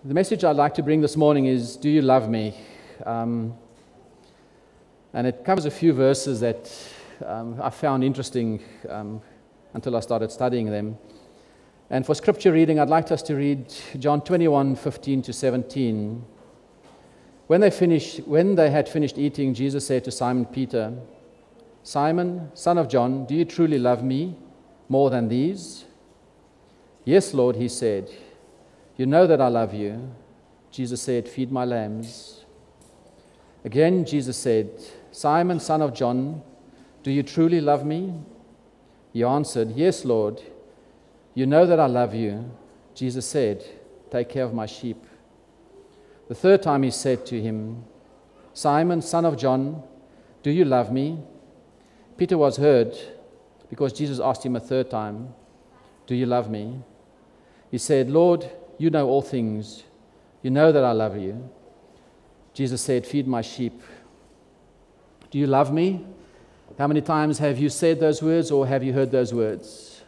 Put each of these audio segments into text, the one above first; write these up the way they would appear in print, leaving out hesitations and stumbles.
The message I'd like to bring this morning is, do you love me? And it covers a few verses that I found interesting until I started studying them. And for scripture reading, I'd like us to read John 21:15 to 17. When they had finished eating, Jesus said to Simon Peter, "Simon, son of John, do you truly love me more than these?" "Yes, Lord," he said. "You know that I love you." Jesus said, "Feed my lambs." Again, Jesus said, "Simon, son of John, do you truly love me?" He answered, "Yes, Lord, you know that I love you." Jesus said, "Take care of my sheep." The third time he said to him, "Simon, son of John, do you love me?" Peter was hurt because Jesus asked him a third time, "Do you love me?" He said, "Lord, you know all things. You know that I love you." Jesus said, "Feed my sheep." Do you love me? How many times have you said those words, or have you heard those words?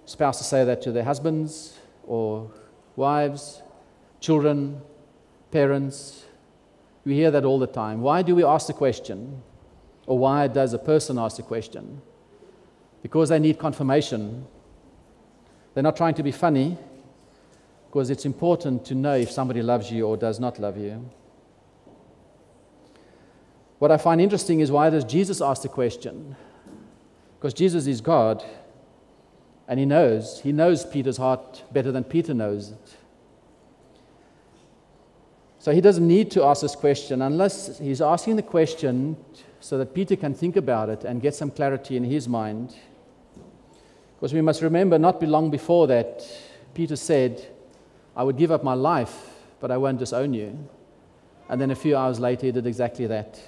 Spouses say that to their husbands or wives, children, parents. We hear that all the time. Why do we ask the question? Or why does a person ask the question? Because they need confirmation. They're not trying to be funny, because it's important to know if somebody loves you or does not love you. What I find interesting is, why does Jesus ask the question? Because Jesus is God, and He knows Peter's heart better than Peter knows it. So He doesn't need to ask this question unless He's asking the question so that Peter can think about it and get some clarity in his mind. Because we must remember, not long before that, Peter said, "I would give up my life, but I won't disown you." And then a few hours later, he did exactly that.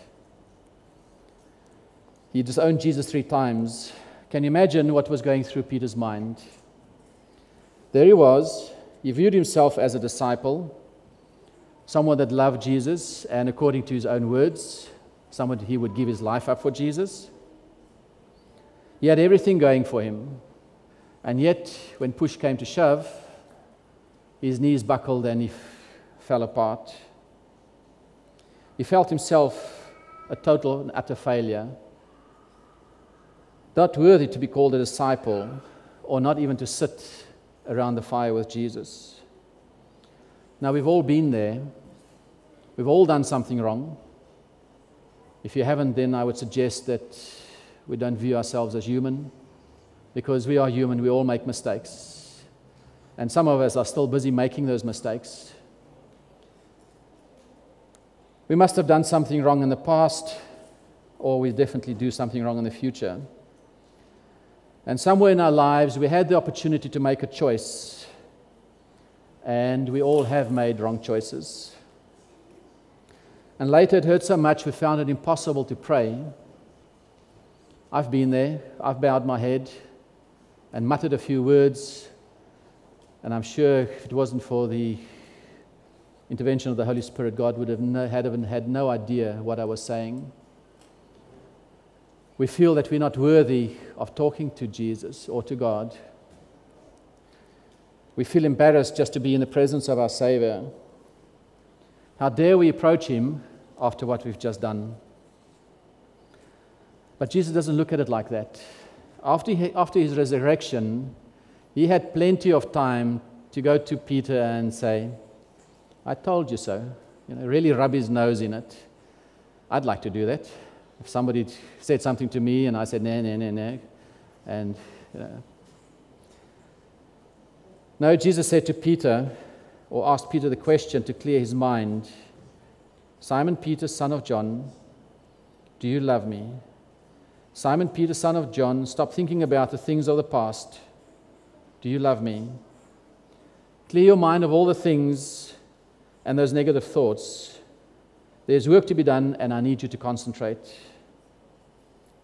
He disowned Jesus 3 times. Can you imagine what was going through Peter's mind? There he was. He viewed himself as a disciple, someone that loved Jesus, and according to his own words, someone he would give his life up for Jesus. He had everything going for him. And yet, when push came to shove, his knees buckled and he fell apart. He felt himself a total and utter failure, not worthy to be called a disciple, or not even to sit around the fire with Jesus. Now, we've all been there. We've all done something wrong. If you haven't, then I would suggest that we don't view ourselves as human, because we are human. We all make mistakes. And some of us are still busy making those mistakes. We must have done something wrong in the past, or we definitely do something wrong in the future. And somewhere in our lives, we had the opportunity to make a choice, and we all have made wrong choices. And later it hurt so much we found it impossible to pray. I've been there. I've bowed my head and muttered a few words, and I'm sure if it wasn't for the intervention of the Holy Spirit, God would have had no idea what I was saying. We feel that we're not worthy of talking to Jesus or to God. We feel embarrassed just to be in the presence of our Savior. How dare we approach Him after what we've just done? But Jesus doesn't look at it like that. After His resurrection, He had plenty of time to go to Peter and say, "I told you so." Really rub his nose in it. I'd like to do that. If somebody said something to me and I said, "No, no, no, no," and No, Jesus said to Peter, or asked Peter the question to clear his mind, "Simon Peter, son of John, do you love me?" Simon Peter, son of John, stop thinking about the things of the past. Do you love me? Clear your mind of all the things and those negative thoughts. There's work to be done, and I need you to concentrate.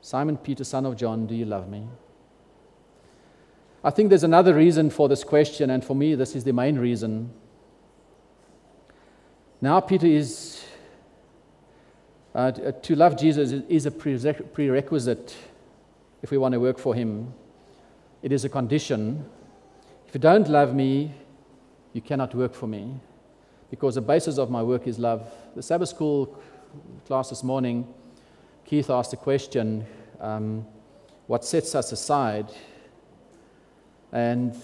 Simon Peter, son of John, do you love me? I think there's another reason for this question, and for me, this is the main reason. Now, Peter is to love Jesus is a prerequisite if we want to work for Him. It is a condition. If you don't love me, you cannot work for me. because the basis of my work is love. The Sabbath school class this morning, Keith asked a question, what sets us aside? And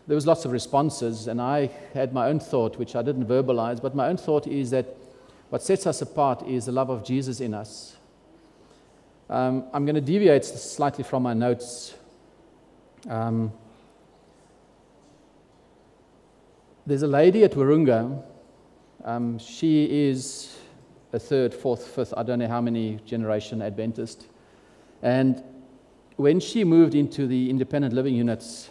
there was lots of responses, and I had my own thought, which I didn't verbalize, but my own thought is that what sets us apart is the love of Jesus in us. I'm going to deviate slightly from my notes. There's a lady at Wahroonga. She is a third, fourth, fifth, I don't know how many generation Adventist. And when she moved into the independent living units,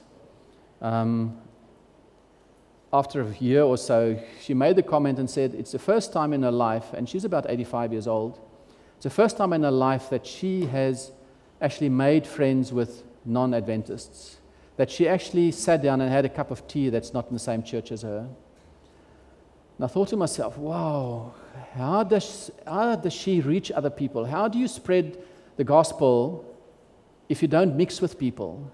after a year or so, she made the comment and said it's the first time in her life, and she's about 85 years old, it's the first time in her life that she has actually made friends with non-Adventists, that she actually sat down and had a cup of tea that's not in the same church as her. And I thought to myself, wow, how does she reach other people? How do you spread the gospel if you don't mix with people?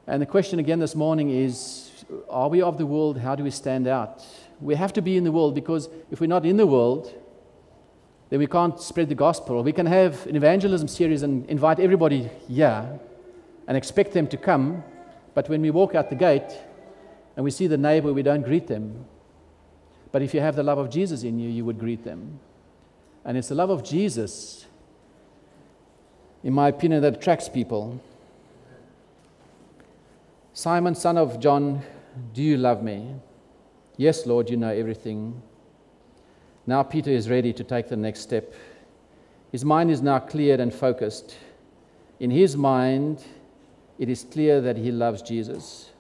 And the question again this morning is, are we of the world? How do we stand out? We have to be in the world, because if we're not in the world, then we can't spread the gospel. We can have an evangelism series and invite everybody here and expect them to come, but when we walk out the gate and we see the neighbor, we don't greet them. But if you have the love of Jesus in you, you would greet them. And it's the love of Jesus, in my opinion, that attracts people. Simon, son of John, do you love me? Yes, Lord, you know everything. Now Peter is ready to take the next step. His mind is now cleared and focused. In his mind, it is clear that he loves Jesus.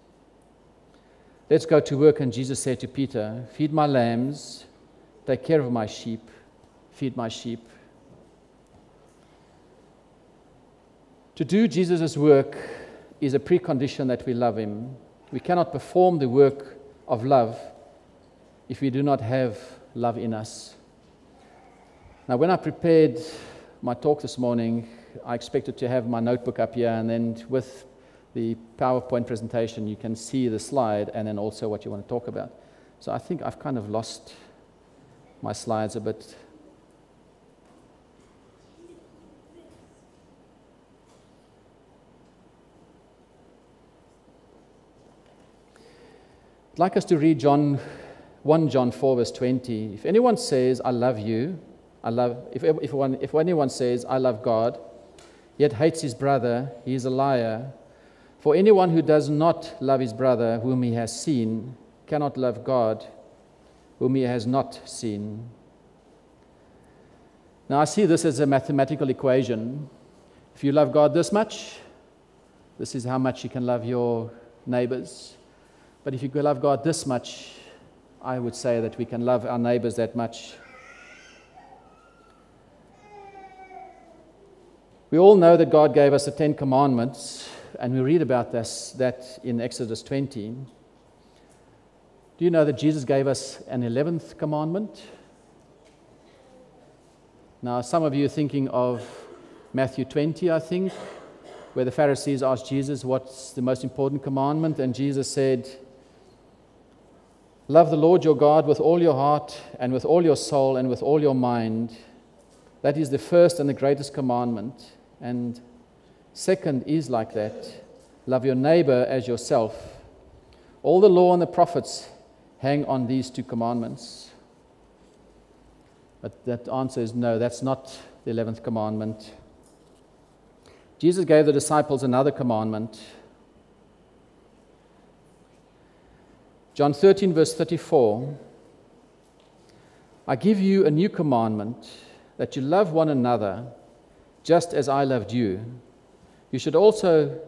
Let's go to work. And Jesus said to Peter, feed my lambs, take care of my sheep, feed my sheep. To do Jesus' work is a precondition that we love him. We cannot perform the work of love if we do not have love in us. Now, when I prepared my talk this morning, I expected to have my notebook up here, and then with the PowerPoint presentation, you can see the slide and then also what you want to talk about. So I think I've kind of lost my slides a bit. I'd like us to read 1 John 4, verse 20. If anyone says, I love you, if anyone says, I love God, yet hates his brother, he is a liar. For anyone who does not love his brother whom he has seen cannot love God whom he has not seen. Now I see this as a mathematical equation. If you love God this much, this is how much you can love your neighbors. But if you can love God this much, I would say that we can love our neighbors that much. We all know that God gave us the 10 Commandments, and we read about that in Exodus 20. Do you know that Jesus gave us an 11th commandment? Now, some of you are thinking of Matthew 20, I think, where the Pharisees asked Jesus, what's the most important commandment? And Jesus said, love the Lord your God with all your heart and with all your soul and with all your mind. That is the first and the greatest commandment. And second is like that. Love your neighbor as yourself. All the law and the prophets hang on these 2 commandments. But that answer is no, that's not the 11th commandment. Jesus gave the disciples another commandment. John 13, verse 34. I give you a new commandment, that you love one another just as I loved you. You should also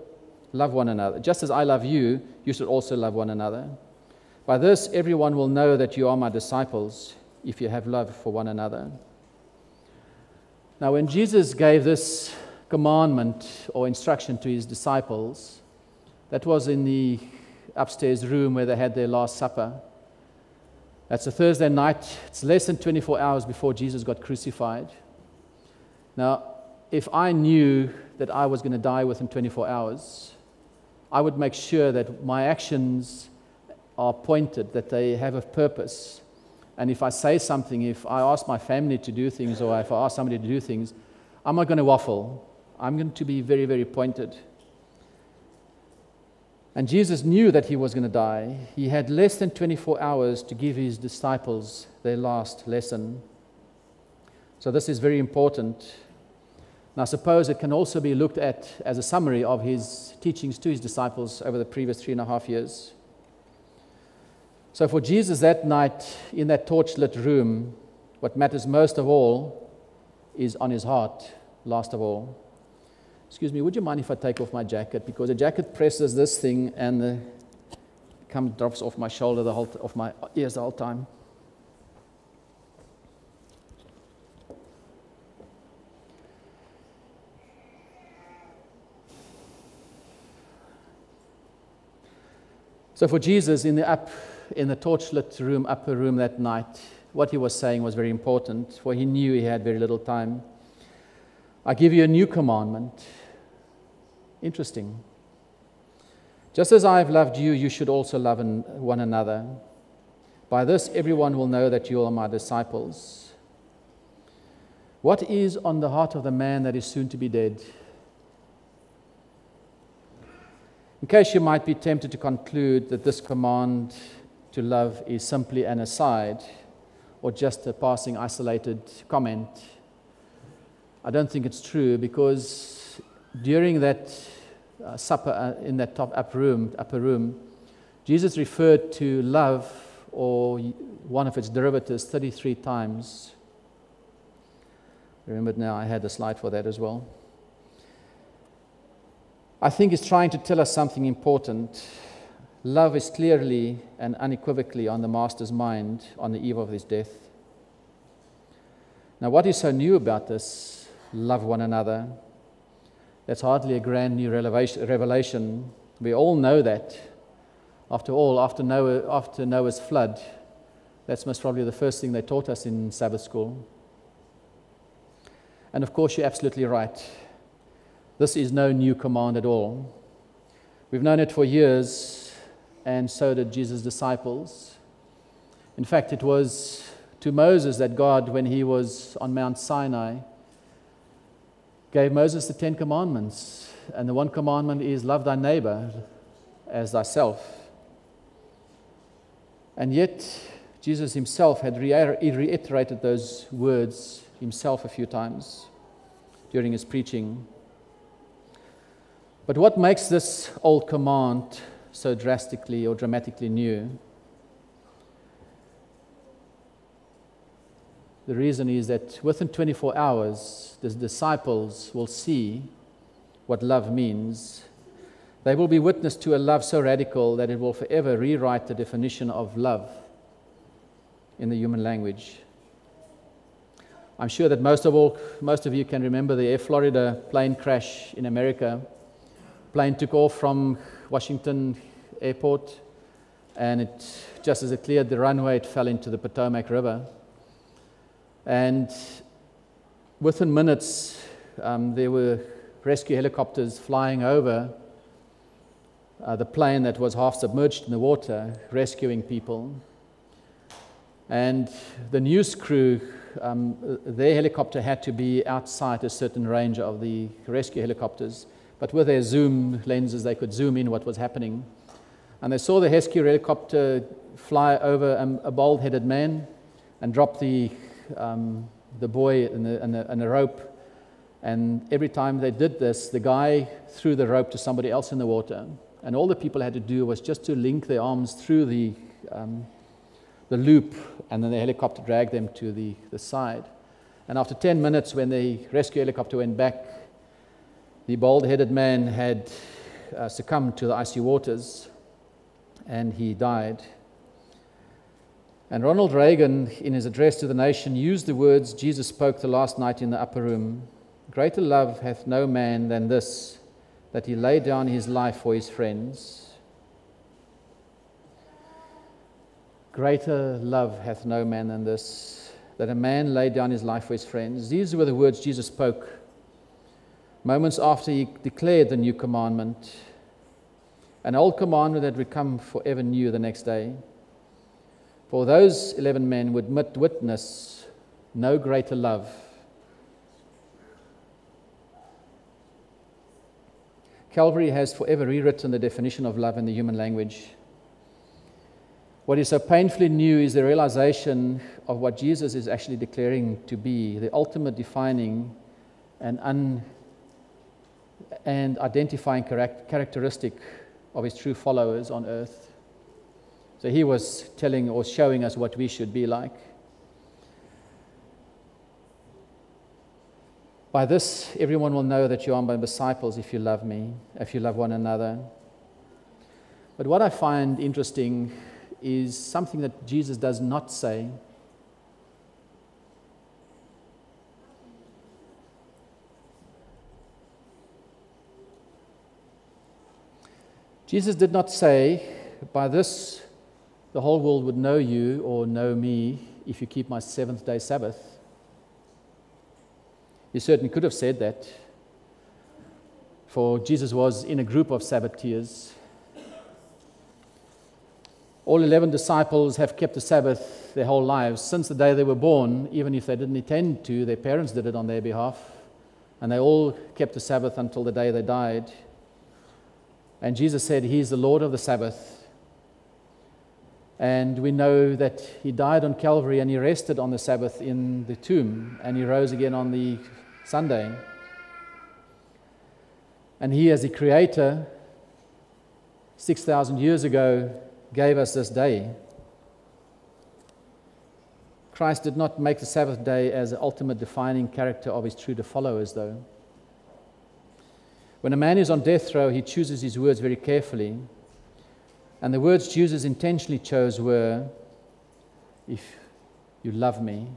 love one another. Just as I love you, you should also love one another. By this, everyone will know that you are my disciples, if you have love for one another. Now, when Jesus gave this commandment or instruction to his disciples, that was in the upstairs room where they had their Last Supper. That's a Thursday night. It's less than 24 hours before Jesus got crucified. Now, if I knew that I was going to die within 24 hours, I would make sure that my actions are pointed, that they have a purpose. And if I say something, if I ask my family to do things, or if I ask somebody to do things, I'm not going to waffle. I'm going to be very, very pointed. And Jesus knew that he was going to die. He had less than 24 hours to give his disciples their last lesson. So this is very important. And I suppose it can also be looked at as a summary of his teachings to his disciples over the previous 3.5 years. So for Jesus that night, in that torchlit room, what matters most of all is on his heart, last of all. Excuse me, would you mind if I take off my jacket? Because the jacket presses this thing and it drops off my shoulder, off my ears the whole time. So for Jesus, in the torchlit room, upper room that night, what he was saying was very important, for he knew he had very little time. I give you a new commandment. Interesting. Just as I have loved you, you should also love one another. By this, everyone will know that you are my disciples. What is on the heart of the man that is soon to be dead? In case you might be tempted to conclude that this command to love is simply an aside or just a passing isolated comment, I don't think it's true, because during that supper in that upper room, Jesus referred to love, or one of its derivatives, 33 times. Remember now, I had a slide for that as well. I think he's trying to tell us something important. Love is clearly and unequivocally on the Master's mind on the eve of his death. Now, what is so new about this? Love one another. That's hardly a grand new revelation. We all know that. After all, after Noah's flood, that's most probably the first thing they taught us in Sabbath school. And of course, you're absolutely right. This is no new command at all. We've known it for years, and so did Jesus' disciples. In fact, it was to Moses that God, when he was on Mount Sinai, gave Moses the 10 commandments. And the one commandment is, love thy neighbor as thyself. And yet, Jesus himself had reiterated those words himself a few times during his preaching. But what makes this old command so drastically or dramatically new? The reason is that within 24 hours, the disciples will see what love means. They will be witness to a love so radical that it will forever rewrite the definition of love in the human language. I'm sure that most of you can remember the Air Florida plane crash in America. Plane took off from Washington Airport, and just as it cleared the runway, it fell into the Potomac River. And within minutes, there were rescue helicopters flying over the plane that was half submerged in the water, rescuing people. And the news crew, their helicopter had to be outside a certain range of the rescue helicopters. But with their zoom lenses, they could zoom in what was happening. And they saw the rescue helicopter fly over a bald-headed man and drop the buoy and the rope. And every time they did this, the guy threw the rope to somebody else in the water. And all the people had to do was just to link their arms through the loop, and then the helicopter dragged them to the side. And after 10 minutes, when the rescue helicopter went back, the bald-headed man had succumbed to the icy waters, and he died. And Ronald Reagan, in his address to the nation, used the words Jesus spoke the last night in the upper room. Greater love hath no man than this, that he laid down his life for his friends. Greater love hath no man than this, that a man laid down his life for his friends. These were the words Jesus spoke moments after he declared the new commandment, an old commandment that would become forever new the next day. For those 11 men would witness no greater love. Calvary has forever rewritten the definition of love in the human language. What is so painfully new is the realization of what Jesus is actually declaring to be the ultimate defining and identifying characteristic of his true followers on earth. So he was telling or showing us what we should be like. By this, everyone will know that you are my disciples if you love me, if you love one another. But what I find interesting is something that Jesus does not say. Jesus did not say, by this the whole world would know you or know me if you keep my seventh-day Sabbath. He certainly could have said that, for Jesus was in a group of Sabbateers. All 11 disciples have kept the Sabbath their whole lives, since the day they were born. Even if they didn't intend to, their parents did it on their behalf, and they all kept the Sabbath until the day they died. And Jesus said, He is the Lord of the Sabbath. And we know that He died on Calvary and He rested on the Sabbath in the tomb, and He rose again on the Sunday. And He, as the Creator, 6,000 years ago, gave us this day. Christ did not make the Sabbath day as the ultimate defining character of His true followers, though. When a man is on death row, he chooses his words very carefully. And the words Jesus intentionally chose were, if you love me.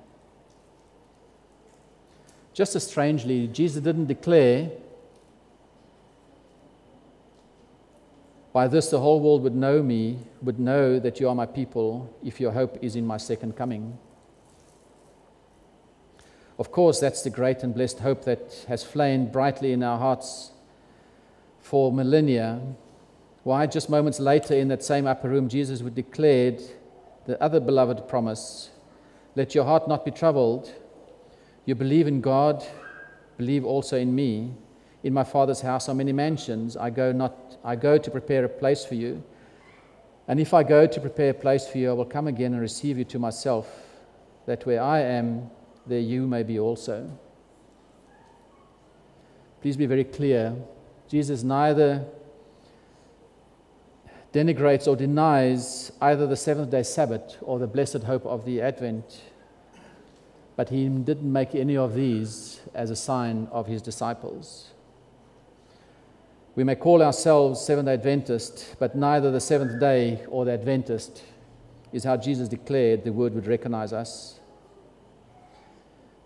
Just as strangely, Jesus didn't declare, by this the whole world would know me, would know that you are my people, if your hope is in my second coming. Of course, that's the great and blessed hope that has flamed brightly in our hearts for millennia. Why, just moments later in that same upper room, Jesus would declare the other beloved promise, let your heart not be troubled. You believe in God, believe also in me. In my Father's house are many mansions. I go to prepare a place for you. And if I go to prepare a place for you, I will come again and receive you to myself, that where I am, there you may be also. Please be very clear. Jesus neither denigrates or denies either the seventh-day Sabbath or the blessed hope of the Advent, but He didn't make any of these as a sign of His disciples. We may call ourselves Seventh-day Adventist, but neither the seventh day or the Adventist is how Jesus declared the Word would recognize us.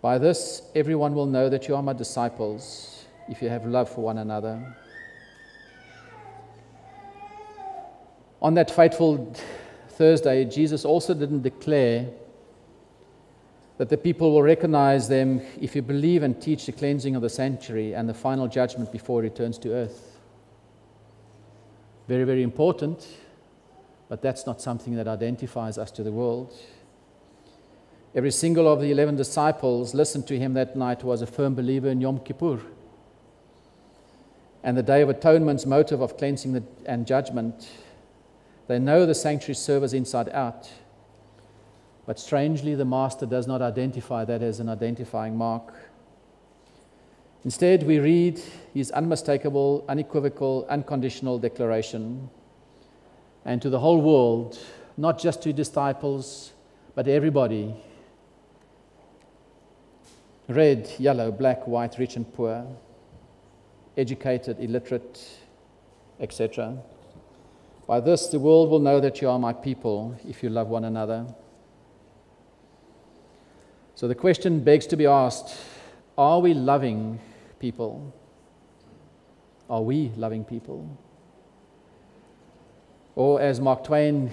By this, everyone will know that you are my disciples, if you have love for one another. On that fateful Thursday, Jesus also didn't declare that the people will recognize them if you believe and teach the cleansing of the sanctuary and the final judgment before He returns to earth. Very, very important, but that's not something that identifies us to the world. Every single of the 11 disciples listened to Him that night was a firm believer in Yom Kippur. And the Day of Atonement's motive of cleansing and judgment. They know the sanctuary servers inside out. But strangely, the Master does not identify that as an identifying mark. Instead, we read His unmistakable, unequivocal, unconditional declaration. And to the whole world, not just to disciples, but everybody. Red, yellow, black, white, rich and poor, educated, illiterate, etc. By this, the world will know that you are my people, if you love one another. So the question begs to be asked, are we loving people? Are we loving people? Or as Mark Twain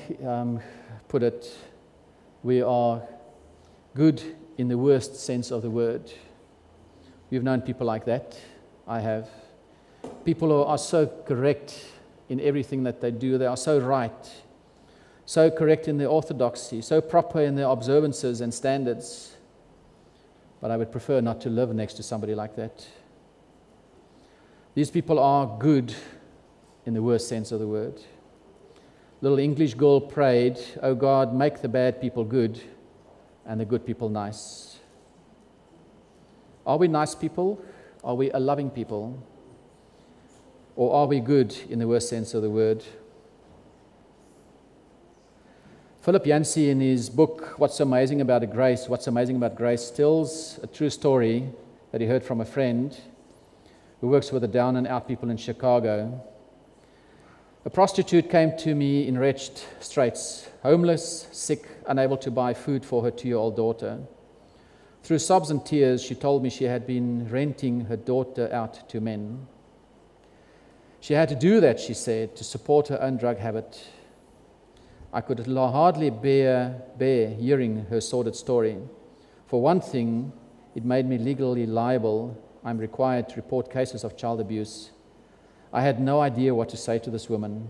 put it, we are good in the worst sense of the word. We've known people like that. I have. People who are so correct in everything that they do. They are so right. so correct in their orthodoxy, so proper in their observances and standards. But I would prefer not to live next to somebody like that. These people are good in the worst sense of the word. Little English girl prayed, "Oh God, make the bad people good and the good people nice." Are we nice people? Are we a loving people? Or are we good in the worst sense of the word? Philip Yancey, in his book, What's Amazing About Grace, tells a true story that he heard from a friend who works with the down and out people in Chicago. A prostitute came to me in wretched straits, homeless, sick, unable to buy food for her 2-year-old daughter. Through sobs and tears, she told me she had been renting her daughter out to men. She had to do that, she said, to support her own drug habit. I could hardly bear hearing her sordid story. For one thing, it made me legally liable. I'm required to report cases of child abuse. I had no idea what to say to this woman.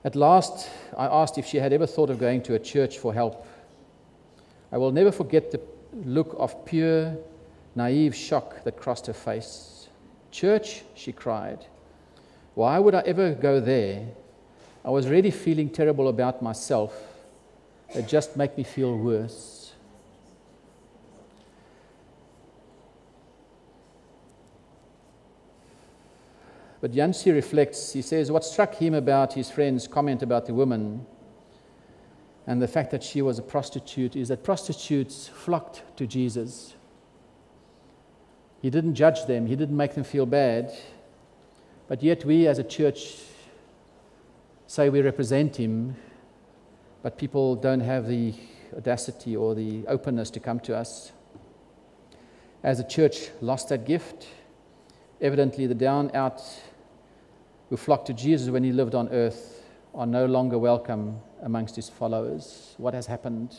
At last, I asked if she had ever thought of going to a church for help. I will never forget the look of pure, naive shock that crossed her face. "Church," she cried. "Why would I ever go there? I was already feeling terrible about myself. It just made me feel worse." But Yancey reflects, he says, what struck him about his friend's comment about the woman and the fact that she was a prostitute is that prostitutes flocked to Jesus. He didn't judge them, he didn't make them feel bad, but yet we as a church say we represent him, but people don't have the audacity or the openness to come to us. As the church lost that gift, evidently the down-out who flocked to Jesus when he lived on earth are no longer welcome amongst his followers. What has happened?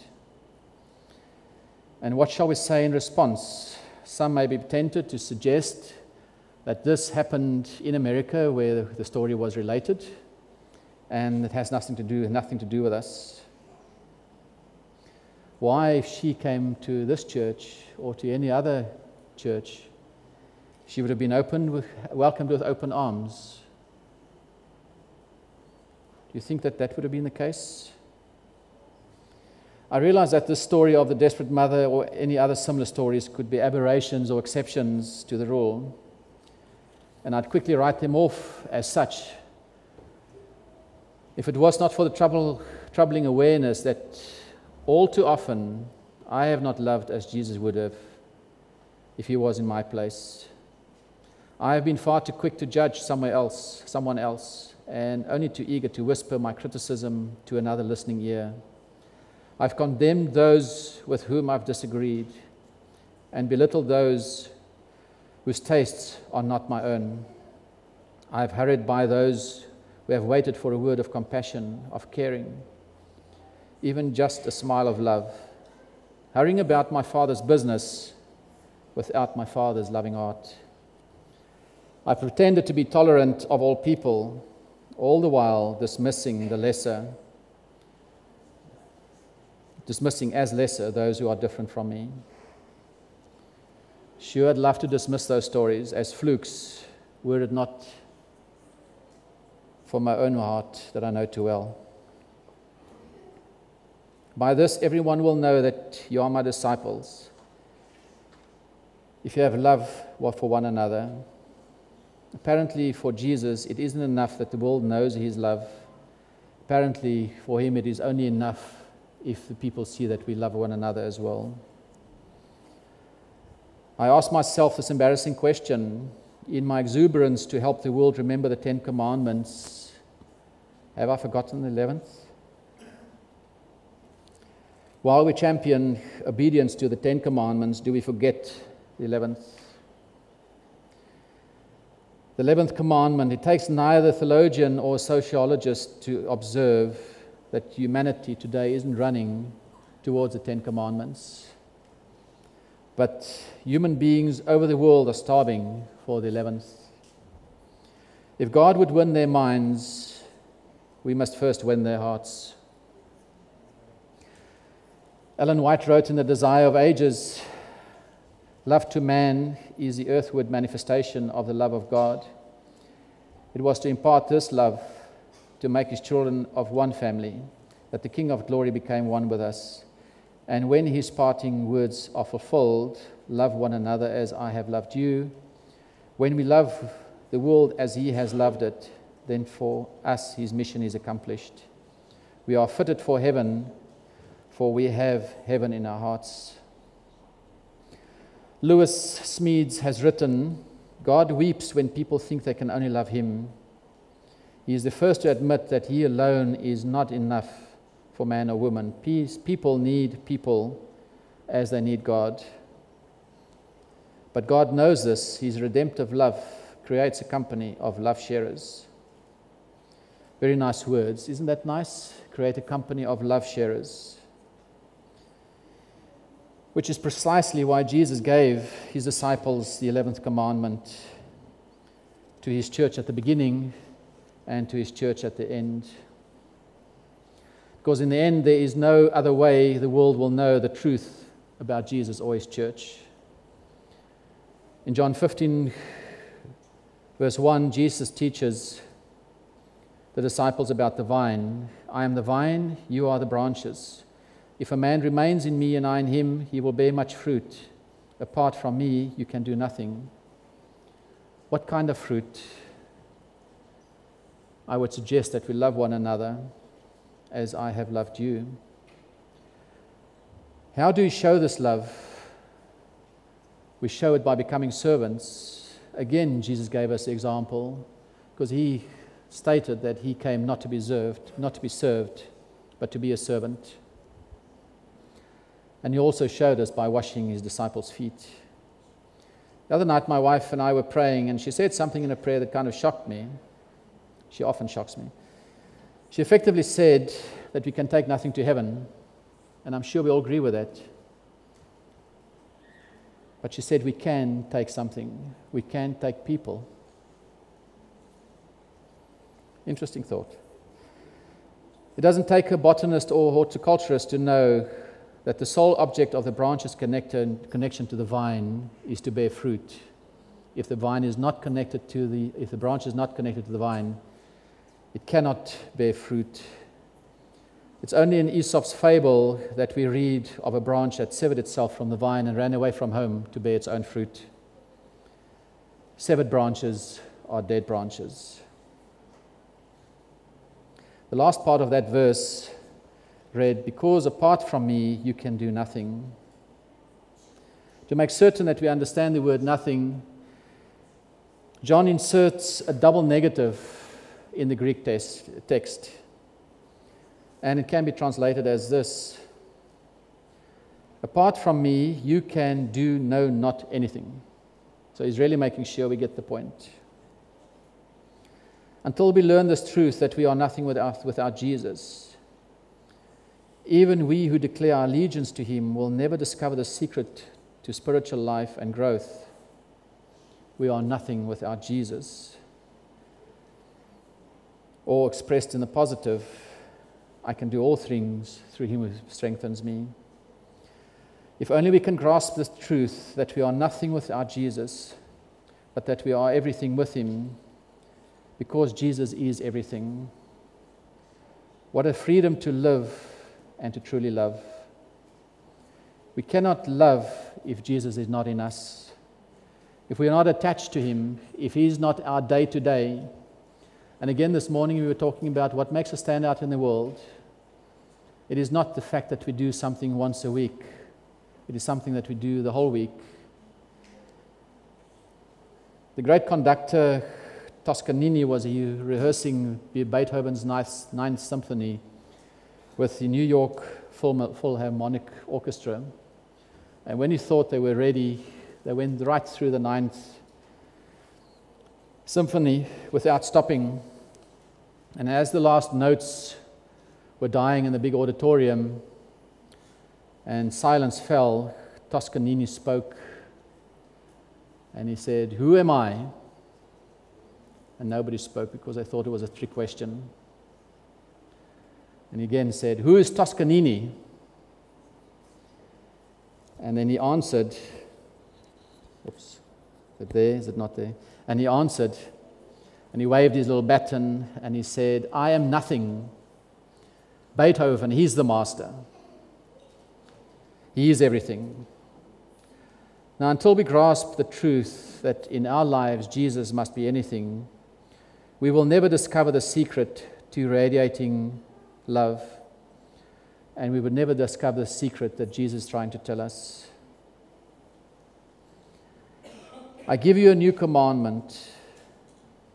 And what shall we say in response? Some may be tempted to suggest that this happened in America where the story was related and it has nothing to do with us. Why, if she came to this church or to any other church, she would have been welcomed with open arms? Do you think that would have been the case? I realize that this story of the desperate mother or any other similar stories could be aberrations or exceptions to the rule, and I'd quickly write them off as such. If it was not for the troubling awareness that all too often I have not loved as Jesus would have if he was in my place. I have been far too quick to judge someone else, and only too eager to whisper my criticism to another listening ear. I've condemned those with whom I've disagreed and belittled those whose tastes are not my own. I've hurried by those who have waited for a word of compassion, of caring, even just a smile of love, hurrying about my Father's business without my Father's loving heart. I pretended to be tolerant of all people, all the while dismissing the lesser, dismissing as lesser those who are different from me. Sure, I'd love to dismiss those stories as flukes, were it not for my own heart that I know too well. By this, everyone will know that you are my disciples, if you have love for one another. Apparently, for Jesus, it isn't enough that the world knows his love. Apparently, for him, it is only enough if the people see that we love one another as well. I ask myself this embarrassing question. In my exuberance to help the world remember the 10 Commandments, have I forgotten the 11th? While we champion obedience to the 10 Commandments, do we forget the 11th? The 11th commandment, it takes neither theologian or sociologist to observe that humanity today isn't running towards the 10 commandments. But human beings over the world are starving for the 11th. If God would win their minds, we must first win their hearts. Ellen White wrote in The Desire of Ages, "Love to man is the earthward manifestation of the love of God. It was to impart this love, to make his children of one family, that the King of glory became one with us. And when his parting words are fulfilled, love one another as I have loved you. When we love the world as he has loved it, then for us his mission is accomplished. We are fitted for heaven, for we have heaven in our hearts." Lewis Smedes has written, "God weeps when people think they can only love him. He is the first to admit that he alone is not enough for man or woman. People need people as they need God. But God knows this. His redemptive love creates a company of love sharers." Very nice words. Isn't that nice? Create a company of love sharers. Which is precisely why Jesus gave his disciples the 11th commandment to his church at the beginning and to his church at the end. Because in the end, there is no other way the world will know the truth about Jesus or his church. In John 15, verse 1, Jesus teaches the disciples about the vine. "I am the vine, you are the branches. If a man remains in me and I in him, he will bear much fruit. Apart from me, you can do nothing." What kind of fruit? I would suggest that we love one another as I have loved you. How do we show this love? We show it by becoming servants. Again, Jesus gave us the example, because he stated that he came not to be served, but to be a servant. And he also showed us by washing his disciples' feet. The other night, my wife and I were praying, and she said something in a prayer that kind of shocked me. She often shocks me. She effectively said that we can take nothing to heaven, and I'm sure we all agree with that. But she said we can take something. We can take people. Interesting thought. It doesn't take a botanist or horticulturist to know that the sole object of the branch's connection to the vine is to bear fruit. If the branch is not connected to the vine, it cannot bear fruit. It's only in Aesop's fable that we read of a branch that severed itself from the vine and ran away from home to bear its own fruit. Severed branches are dead branches. The last part of that verse read, "Because apart from me, you can do nothing." To make certain that we understand the word nothing, John inserts a double negative in the Greek text. And it can be translated as this: "Apart from me, you can do not anything." So he's really making sure we get the point. Until we learn this truth that we are nothing without Jesus, even we who declare our allegiance to him will never discover the secret to spiritual life and growth. We are nothing without Jesus. Or expressed in the positive, I can do all things through him who strengthens me. If only we can grasp this truth that we are nothing without Jesus, but that we are everything with him, because Jesus is everything. What a freedom to live and to truly love. We cannot love if Jesus is not in us. If we are not attached to him, if he is not our day-to-day. And again, this morning we were talking about what makes us stand out in the world. It is not the fact that we do something once a week. It is something that we do the whole week. The great conductor Toscanini was rehearsing Beethoven's Ninth Symphony with the New York Philharmonic Orchestra. And when he thought they were ready, they went right through the Ninth Symphony without stopping. And as the last notes were dying in the big auditorium and silence fell, Toscanini spoke and he said, "Who am I and nobody spoke because they thought it was a trick question. And he again said, "Who is Toscanini?" And then he answered, oops, is it there? Is it not there? And he answered, and he waved his little baton, and he said, "I am nothing. Beethoven, he's the master. He is everything." Now, until we grasp the truth that in our lives Jesus must be anything, we will never discover the secret to radiating love, and we would never discover the secret that Jesus is trying to tell us. "I give you a new commandment,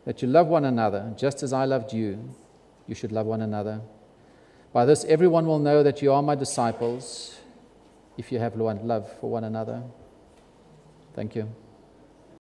that you love one another, just as I loved you. You should love one another. By this everyone will know that you are my disciples, if you have love for one another." Thank you.